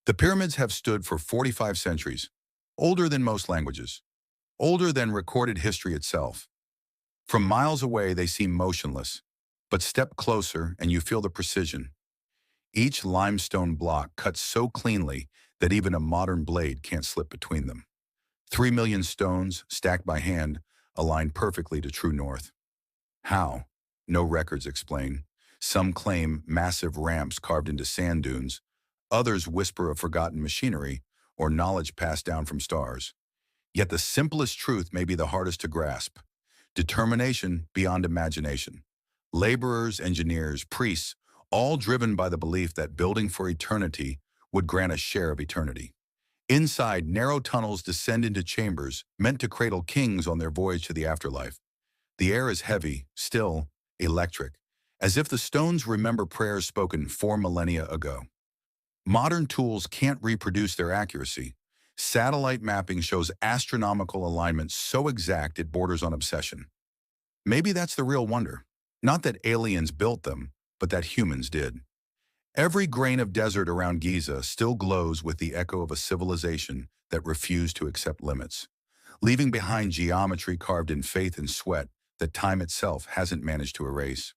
The pyramids have stood for 45 centuries, older than most languages, older than recorded history itself. From miles away, they seem motionless, but step closer and you feel the precision. Each limestone block cuts so cleanly that even a modern blade can't slip between them. 3 million stones, stacked by hand, align perfectly to true north. How? No records explain. Some claim massive ramps carved into sand dunes. Others whisper of forgotten machinery or knowledge passed down from stars. Yet the simplest truth may be the hardest to grasp. Determination beyond imagination. Laborers, engineers, priests, all driven by the belief that building for eternity would grant a share of eternity. Inside, narrow tunnels descend into chambers meant to cradle kings on their voyage to the afterlife. The air is heavy, still, electric, as if the stones remember prayers spoken 4 millennia ago. Modern tools can't reproduce their accuracy. Satellite mapping shows astronomical alignment so exact it borders on obsession. Maybe that's the real wonder. Not that aliens built them, but that humans did. Every grain of desert around Giza still glows with the echo of a civilization that refused to accept limits, leaving behind geometry carved in faith and sweat that time itself hasn't managed to erase.